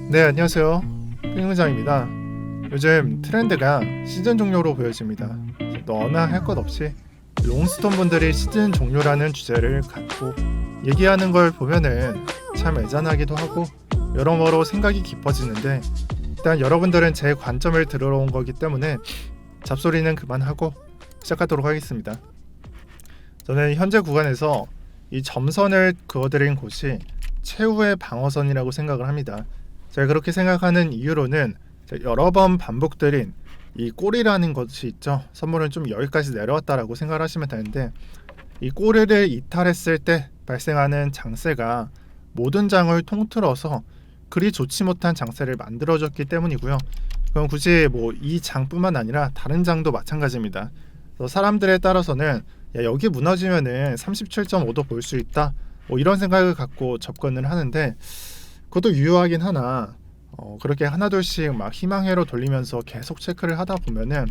네, 안녕하세요. 핑문장입니다. 요즘 트렌드가 시즌 종료로 보여집니다. 너나 할 것 없이 롱스톤 분들이 시즌 종료라는 주제를 갖고 얘기하는 걸 보면은 참 애잔하기도 하고 여러모로 생각이 깊어지는데, 일단 여러분들은 제 관점을 들으러 온 거기 때문에 잡소리는 그만하고 시작하도록 하겠습니다. 저는 현재 구간에서 이 점선을 그어드린 곳이 최후의 방어선이라고 생각을 합니다. 제가 그렇게 생각하는 이유로는 여러 번 반복드린 이 꼬리라는 것이 있죠. 선물은 좀 여기까지 내려왔다라고 생각을 하시면 되는데, 이 꼬리를 이탈했을 때 발생하는 장세가 모든 장을 통틀어서 그리 좋지 못한 장세를 만들어줬기 때문이고요. 그럼 굳이 뭐 이 장뿐만 아니라 다른 장도 마찬가지입니다. 그래서 사람들에 따라서는 야, 여기 무너지면은 37.5도 볼 수 있다, 뭐 이런 생각을 갖고 접근을 하는데, 그것도 유효하긴 하나 그렇게 하나둘씩 막 희망회로 돌리면서 계속 체크를 하다 보면은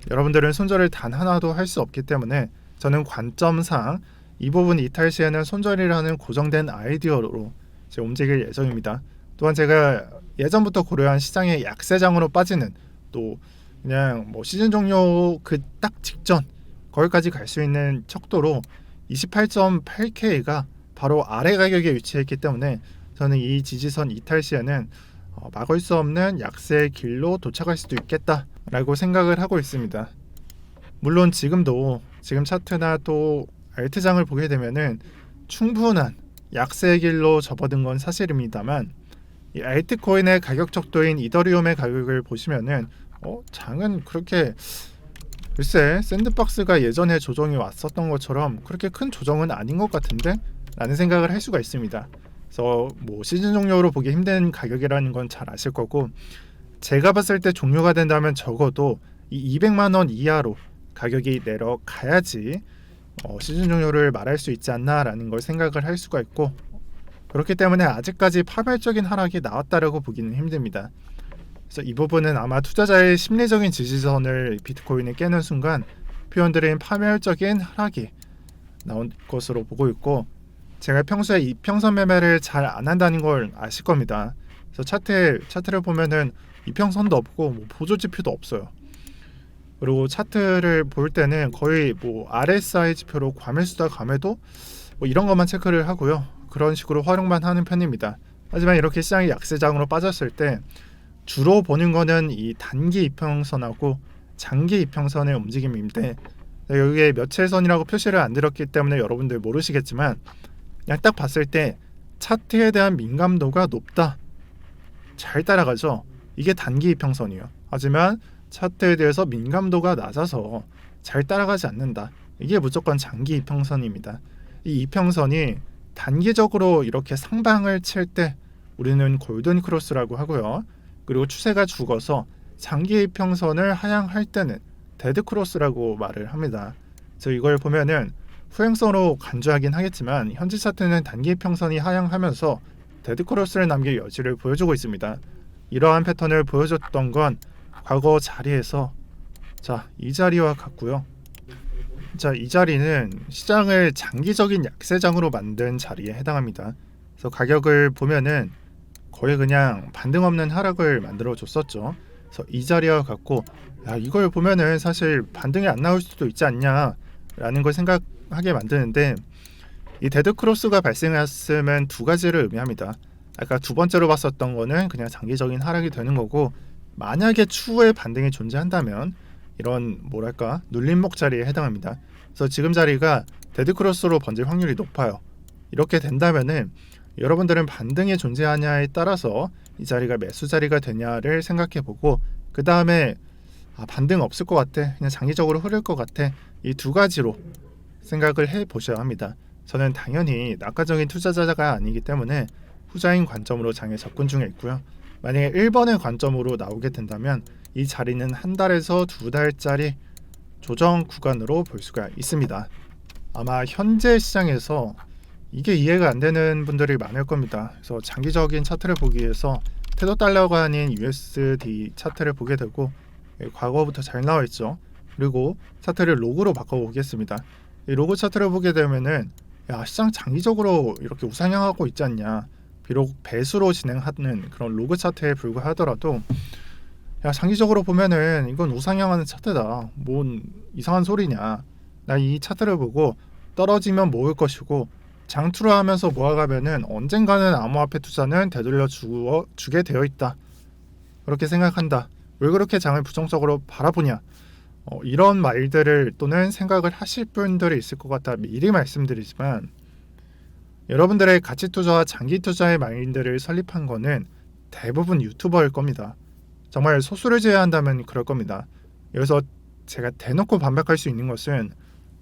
여러분들은 손절을 단 하나도 할 수 없기 때문에, 저는 관점상 이 부분 이탈 시에는 손절이라는 고정된 아이디어로 이제 움직일 예정입니다. 또한 제가 예전부터 고려한 시장의 약세장으로 빠지는, 또 그냥 뭐 시즌 종료 그 딱 직전 거기까지 갈 수 있는 척도로 28.8K가 바로 아래 가격에 위치했기 때문에, 저는 이 지지선 이탈 시에는 막을 수 없는 약세의 길로 도착할 수도 있겠다라고 생각을 하고 있습니다. 물론 지금도 지금 차트나 또 알트장을 보게 되면은 충분한 약세의 길로 접어든 건 사실입니다만, 이 알트코인의 가격 척도인 이더리움의 가격을 보시면은 장은 그렇게, 글쎄 샌드박스가 예전에 조정이 왔었던 것처럼 그렇게 큰 조정은 아닌 것 같은데 라는 생각을 할 수가 있습니다. 그래서 뭐 시즌 종료로 보기 힘든 가격이라는 건 잘 아실 거고, 제가 봤을 때 종료가 된다면 적어도 이 200만 원 이하로 가격이 내려가야지 시즌 종료를 말할 수 있지 않나라는 걸 생각을 할 수가 있고, 그렇기 때문에 아직까지 파멸적인 하락이 나왔다라고 보기는 힘듭니다. 그래서 이 부분은 아마 투자자의 심리적인 지지선을 비트코인이 깨는 순간 표현드린 파멸적인 하락이 나온 것으로 보고 있고, 제가 평소에 이평선 매매를 잘 안 한다는 걸 아실 겁니다. 그래서 차트를 보면은 이평선도 없고 뭐 보조 지표도 없어요. 그리고 차트를 볼 때는 거의 뭐 RSI 지표로 과매수다 감매도 뭐 이런 것만 체크를 하고요. 그런 식으로 활용만 하는 편입니다. 하지만 이렇게 시장이 약세장으로 빠졌을 때 주로 보는 거는 이 단기 이평선하고 장기 이평선의 움직임인데, 여기에 며칠선이라고 표시를 안 드렸기 때문에 여러분들 모르시겠지만, 그냥 딱 봤을 때 차트에 대한 민감도가 높다, 잘 따라가죠. 이게 단기 이평선이에요. 하지만 차트에 대해서 민감도가 낮아서 잘 따라가지 않는다, 이게 무조건 장기 이평선입니다. 이 이평선이 단기적으로 이렇게 상방을 칠 때 우리는 골든 크로스라고 하고요. 그리고 추세가 죽어서 장기 이평선을 하향할 때는 데드 크로스라고 말을 합니다. 그래서 이걸 보면은 후행선으로 간주하긴 하겠지만 현재 차트는 단기 평선이 하향하면서 데드 크로스를 남길 여지를 보여주고 있습니다. 이러한 패턴을 보여줬던 건 과거 자리에서 이 자리와 같고요. 이 자리는 시장을 장기적인 약세장으로 만든 자리에 해당합니다. 그래서 가격을 보면은 거의 그냥 반등 없는 하락을 만들어 줬었죠. 그래서 이 자리와 같고, 이걸 보면은 사실 반등이 안 나올 수도 있지 않냐라는 걸 생각하게 만드는데, 이 데드 크로스가 발생했으면 두 가지를 의미합니다. 아까 두 번째로 봤었던 거는 그냥 장기적인 하락이 되는 거고, 만약에 추후에 반등이 존재한다면 이런 뭐랄까 눌림목 자리에 해당합니다. 그래서 지금 자리가 데드 크로스로 번질 확률이 높아요. 이렇게 된다면은 여러분들은 반등이 존재하냐에 따라서 이 자리가 매수 자리가 되냐를 생각해보고, 그 다음에 반등 없을 것 같아, 그냥 장기적으로 흐를 것 같아, 이 두 가지로 생각을 해보셔야 합니다. 저는 당연히 낙관적인 투자자가 아니기 때문에 후자인 관점으로 장에 접근 중에 있고요. 만약에 1번의 관점으로 나오게 된다면 이 자리는 한 달에서 두 달짜리 조정 구간으로 볼 수가 있습니다. 아마 현재 시장에서 이게 이해가 안 되는 분들이 많을 겁니다. 그래서 장기적인 차트를 보기 위해서 테더 달러가 아닌 USD 차트를 보게 되고, 과거부터 잘 나와 있죠. 그리고 차트를 로그로 바꿔보겠습니다. 이 로그 차트를 보게 되면은 시장 장기적으로 이렇게 우상향하고 있지 않냐, 비록 배수로 진행하는 그런 로그 차트에 불과하더라도 야 장기적으로 보면은 이건 우상향하는 차트다. 뭔 이상한 소리냐. 나 이 차트를 보고 떨어지면 모을 것이고 장투를 하면서 모아가면은 언젠가는 암호화폐 투자는 되돌려 주게 되어 있다. 그렇게 생각한다. 왜 그렇게 장을 부정적으로 바라보냐. 이런 말들을 또는 생각을 하실 분들이 있을 것 같아 미리 말씀드리지만 여러분들의 가치 투자와 장기 투자의 마인드를 설립한 거는 대부분 유튜버일 겁니다. 정말 소수를 제외한다면 그럴 겁니다. 여기서 제가 대놓고 반박할 수 있는 것은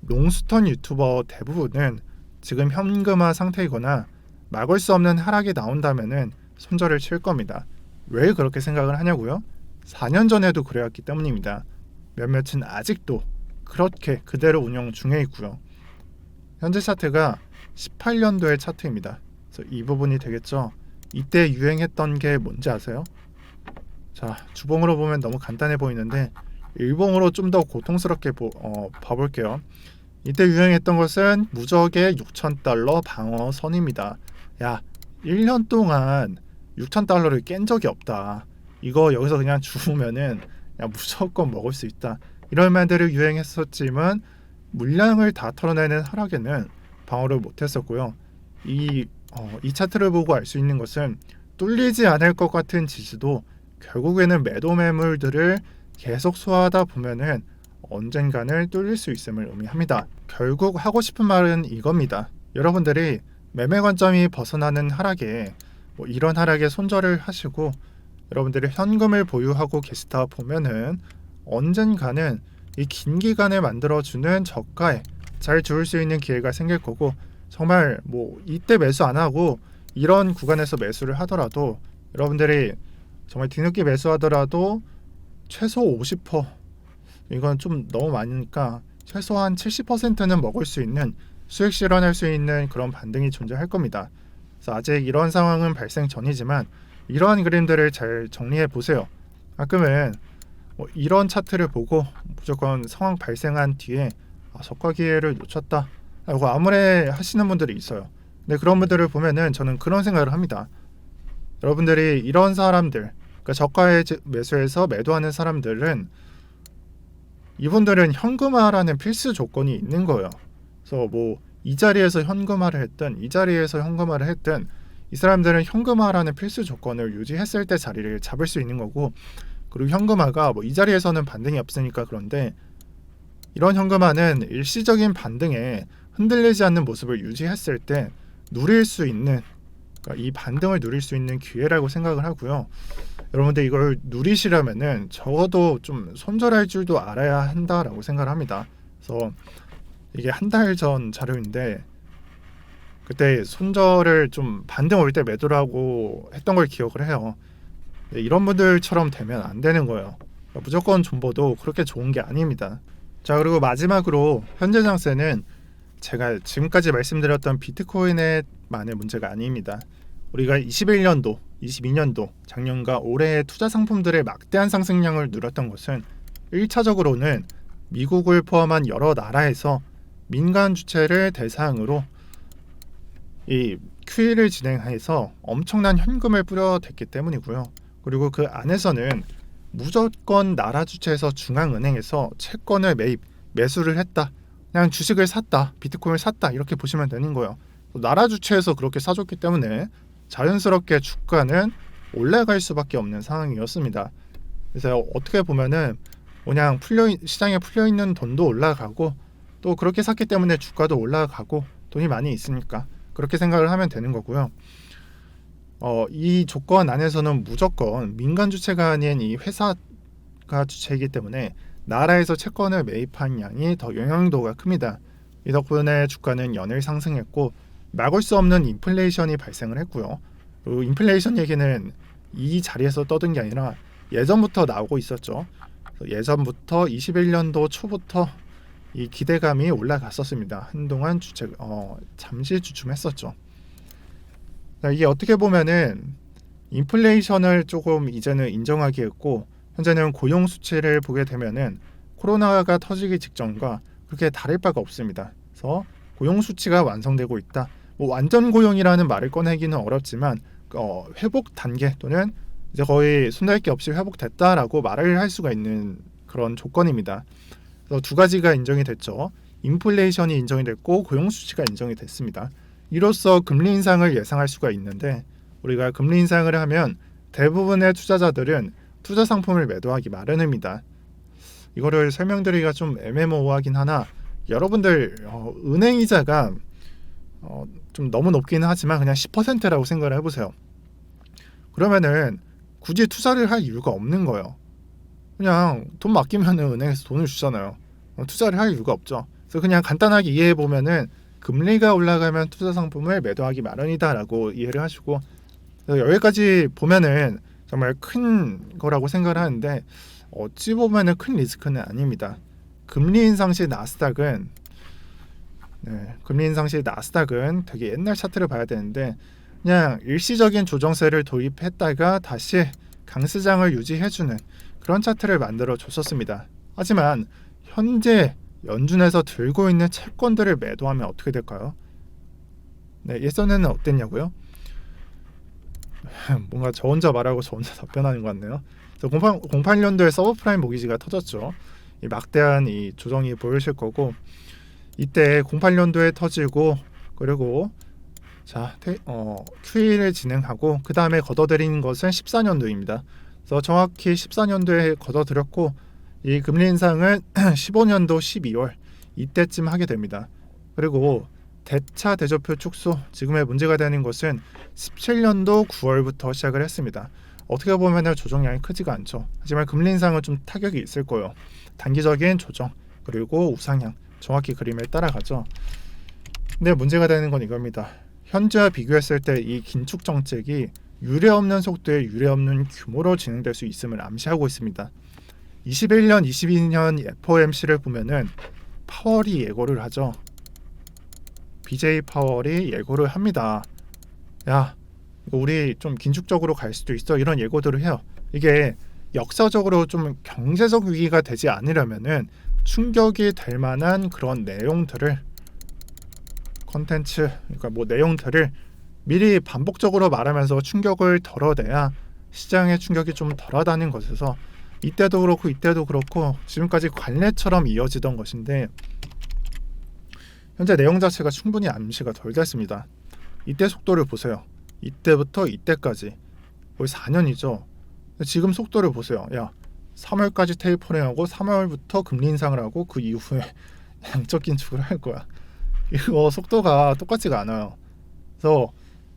롱스턴 유튜버 대부분은 지금 현금화 상태이거나 막을 수 없는 하락이 나온다면은 손절을 칠 겁니다. 왜 그렇게 생각을 하냐고요? 4년 전에도 그래왔기 때문입니다. 몇몇은 아직도 그렇게 그대로 운영 중에 있고요. 현재 차트가 18년도의 차트입니다. 그래서 이 부분이 되겠죠. 이때 유행했던 게 뭔지 아세요? 자, 주봉으로 보면 너무 간단해 보이는데 일봉으로 좀 더 고통스럽게 봐볼게요. 이때 유행했던 것은 무적의 6,000달러 방어선입니다. 야, 1년 동안 6,000달러를 깬 적이 없다. 이거 여기서 그냥 주우면은 야, 무조건 먹을 수 있다. 이런 말들을 유행했었지만 물량을 다 털어내는 하락에는 방어를 못했었고요. 이 차트를 보고 알 수 있는 것은 뚫리지 않을 것 같은 지지도 결국에는 매도 매물들을 계속 소화하다 보면은 언젠가는 뚫릴 수 있음을 의미합니다. 결국 하고 싶은 말은 이겁니다. 여러분들이 매매 관점이 벗어나는 하락에 이런 하락에 손절을 하시고 여러분들이 현금을 보유하고 계시다 보면은 언젠가는 이 긴 기간에 만들어주는 저가에 잘 주울 수 있는 기회가 생길 거고 정말 이때 매수 안 하고 이런 구간에서 매수를 하더라도 여러분들이 정말 뒤늦게 매수하더라도 최소 50% 이건 좀 너무 많으니까 최소한 70%는 먹을 수 있는 수익 실현할 수 있는 그런 반등이 존재할 겁니다. 그래서 아직 이런 상황은 발생 전이지만 이러한 그림들을 잘 정리해 보세요. 가끔은 이런 차트를 보고 무조건 상황 발생한 뒤에 저가 기회를 놓쳤다 라고 암울해 하시는 분들이 있어요. 근데 그런 분들을 보면은 저는 그런 생각을 합니다. 여러분들이 이런 사람들, 그러니까 저가에 매수해서 매도하는 사람들은 이분들은 현금화라는 필수 조건이 있는 거예요. 그래서 이 자리에서 현금화를 했든 이 자리에서 현금화를 했든 이 사람들은 현금화라는 필수 조건을 유지했을 때 자리를 잡을 수 있는 거고 그리고 현금화가 이 자리에서는 반등이 없으니까 그런데 이런 현금화는 일시적인 반등에 흔들리지 않는 모습을 유지했을 때 누릴 수 있는 그러니까 이 반등을 누릴 수 있는 기회라고 생각을 하고요. 여러분들 이걸 누리시려면은 적어도 좀 손절할 줄도 알아야 한다라고 생각을 합니다. 그래서 이게 한 달 전 자료인데 그때 손절을 좀 반등 올 때 매도를 하고 했던 걸 기억을 해요. 이런 분들처럼 되면 안 되는 거예요. 그러니까 무조건 존버도 그렇게 좋은 게 아닙니다. 자, 그리고 마지막으로 현재 장세는 제가 지금까지 말씀드렸던 비트코인의만의 문제가 아닙니다. 우리가 21년도, 22년도, 작년과 올해의 투자 상품들의 막대한 상승량을 누렸던 것은 1차적으로는 미국을 포함한 여러 나라에서 민간 주체를 대상으로 이 QE를 진행해서 엄청난 현금을 뿌려댔기 때문이고요. 그리고 그 안에서는 무조건 나라 주체에서 중앙은행에서 채권을 매수를 했다. 그냥 주식을 샀다, 비트코인을 샀다 이렇게 보시면 되는 거예요. 나라 주체에서 그렇게 사줬기 때문에 자연스럽게 주가는 올라갈 수밖에 없는 상황이었습니다. 그래서 어떻게 보면은 그냥 시장에 풀려 있는 돈도 올라가고 또 그렇게 샀기 때문에 주가도 올라가고 돈이 많이 있으니까 그렇게 생각을 하면 되는 거고요. 이 조건 안에서는 무조건 민간 주체가 아닌 이 회사가 주체이기 때문에 나라에서 채권을 매입한 양이 더 영향도가 큽니다. 이 덕분에 주가는 연일 상승했고 막을 수 없는 인플레이션이 발생을 했고요. 그리고 인플레이션 얘기는 이 자리에서 떠든 게 아니라 예전부터 나오고 있었죠. 예전부터 21년도 초부터 이 기대감이 올라갔었습니다. 한동안 잠시 주춤했었죠. 이게 어떻게 보면은 인플레이션을 조금 이제는 인정하게 했고 현재는 고용 수치를 보게 되면은 코로나가 터지기 직전과 그렇게 다를 바가 없습니다. 그래서 고용 수치가 완성되고 있다. 완전 고용이라는 말을 꺼내기는 어렵지만 회복 단계 또는 이제 거의 손댈 게 없이 회복됐다라고 말을 할 수가 있는 그런 조건입니다. 그래서 두 가지가 인정이 됐죠. 인플레이션이 인정이 됐고 고용 수치가 인정이 됐습니다. 이로써 금리 인상을 예상할 수가 있는데 우리가 금리 인상을 하면 대부분의 투자자들은 투자 상품을 매도하기 마련입니다. 이거를 설명드리기가 좀 애매모호하긴 하나 여러분들 은행 이자가 좀 너무 높기는 하지만 그냥 10%라고 생각을 해보세요. 그러면은 굳이 투자를 할 이유가 없는 거예요. 그냥 돈 맡기면 은행에서 돈을 주잖아요. 투자를 할 이유가 없죠. 그래서 그냥 간단하게 이해해 보면은 금리가 올라가면 투자 상품을 매도하기 마련이다라고 이해를 하시고, 여기까지 보면은 정말 큰 거라고 생각을 하는데 어찌 보면은 큰 리스크는 아닙니다. 금리 인상 시 나스닥은 되게 옛날 차트를 봐야 되는데 그냥 일시적인 조정세를 도입했다가 다시 강스장을 유지해주는 그런 차트를 만들어 줬었습니다. 하지만 현재 연준에서 들고 있는 채권들을 매도하면 어떻게 될까요? 예전에는 어땠냐고요? 뭔가 저 혼자 말하고 저 혼자 답변하는 것 같네요. 08년도에 서브프라임 모기지가 터졌죠. 이 막대한 이 조정이 보이실 거고, 이때 08년도에 터지고 그리고 QE를 진행하고 그 다음에 걷어들인 것은 14년도입니다. 그래서 정확히 14년도에 걷어들였고 이 금리 인상은 15년도 12월 이때쯤 하게 됩니다. 그리고 대차 대조표 축소, 지금의 문제가 되는 것은 17년도 9월부터 시작을 했습니다. 어떻게 보면 조정량이 크지가 않죠. 하지만 금리 인상은 좀 타격이 있을 거예요. 단기적인 조정 그리고 우상향, 정확히 그림을 따라가죠. 근데 문제가 되는 건 이겁니다. 현재와 비교했을 때 이 긴축 정책이 유례없는 속도에 유례없는 규모로 진행될 수 있음을 암시하고 있습니다. 21년, 22년 FOMC를 보면은 파월이 예고를 하죠. BJ 파월이 예고를 합니다. 야, 우리 좀 긴축적으로 갈 수도 있어, 이런 예고들을 해요. 이게 역사적으로 좀 경제적 위기가 되지 않으려면은 충격이 될 만한 그런 내용들을 컨텐츠, 그러니까 내용들을 미리 반복적으로 말하면서 충격을 덜어내야 시장의 충격이 좀 덜하다는 것에서 이때도 그렇고 지금까지 관례처럼 이어지던 것인데 현재 내용 자체가 충분히 암시가 덜 됐습니다. 이때 속도를 보세요. 이때부터 이때까지 거의 4년이죠. 지금 속도를 보세요. 3월까지 테이퍼링하고 3월부터 금리 인상을 하고 그 이후에 양적 긴축을 할 거야. 이거 속도가 똑같지가 않아요. 그래서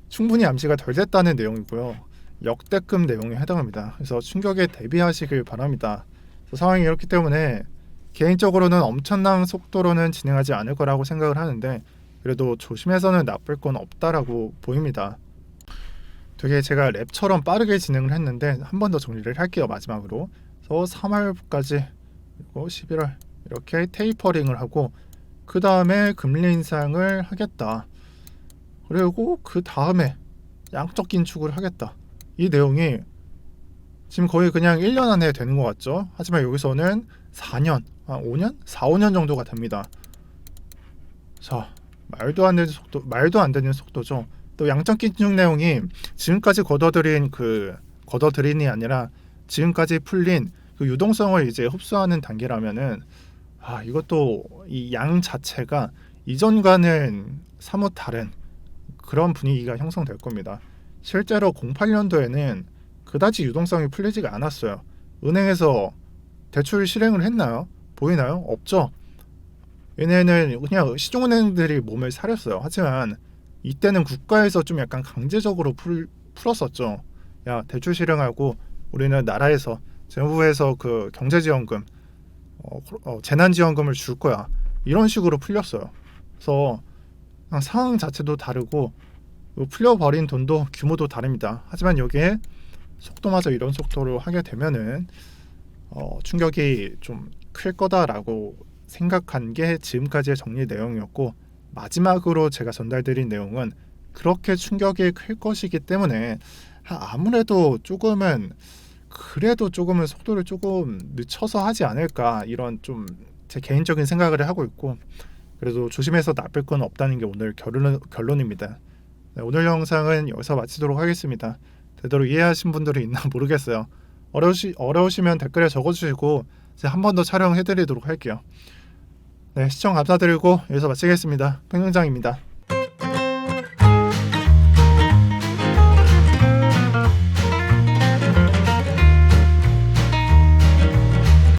충분히 암시가 덜 됐다는 내용이고요. 역대급 내용에 해당합니다. 그래서 충격에 대비하시길 바랍니다. 상황이 이렇기 때문에 개인적으로는 엄청난 속도로는 진행하지 않을 거라고 생각을 하는데 그래도 조심해서는 나쁠 건 없다라고 보입니다. 되게 제가 랩처럼 빠르게 진행을 했는데 한 번 더 정리를 할게요. 마지막으로. 그래서 3월까지 그리고 11월 이렇게 테이퍼링을 하고 그 다음에 금리 인상을 하겠다. 그리고 그 다음에 양적 긴축을 하겠다. 이 내용이 지금 거의 그냥 1년 안에 되는 것 같죠. 하지만 여기서는 4년, 5년? 4, 5년 정도가 됩니다. 자, 말도 안 되는 속도죠. 또 양적 긴축 내용이 지금까지 걷어들인이 아니라 지금까지 풀린 그 유동성을 이제 흡수하는 단계라면은 이것도 이 양 자체가 이전과는 사뭇 다른 그런 분위기가 형성될 겁니다. 실제로 08년도에는 그다지 유동성이 풀리지가 않았어요. 은행에서 대출 실행을 했나요? 보이나요? 없죠. 얘네는 그냥 시중은행들이 몸을 사렸어요. 하지만 이때는 국가에서 좀 약간 강제적으로 풀었었죠. 대출 실행하고 우리는 나라에서 정부에서 그 경제지원금, 재난지원금을 줄 거야. 이런 식으로 풀렸어요. 그래서 상황 자체도 다르고 풀려버린 돈도 규모도 다릅니다. 하지만 여기에 속도마저 이런 속도로 하게 되면은 충격이 좀 클 거다라고 생각한 게 지금까지의 정리 내용이었고, 마지막으로 제가 전달드린 내용은 그렇게 충격이 클 것이기 때문에 아무래도 조금은 속도를 조금 늦춰서 하지 않을까, 이런 좀 제 개인적인 생각을 하고 있고, 그래도 조심해서 나쁠 건 없다는 게 오늘 결론입니다. 네, 오늘 영상은 여기서 마치도록 하겠습니다. 제대로 이해하신 분들이 있나 모르겠어요. 어려우시면 댓글에 적어주시고 제가 한 번 더 촬영해드리도록 할게요. 네, 시청 감사드리고 여기서 마치겠습니다. 팽영장입니다.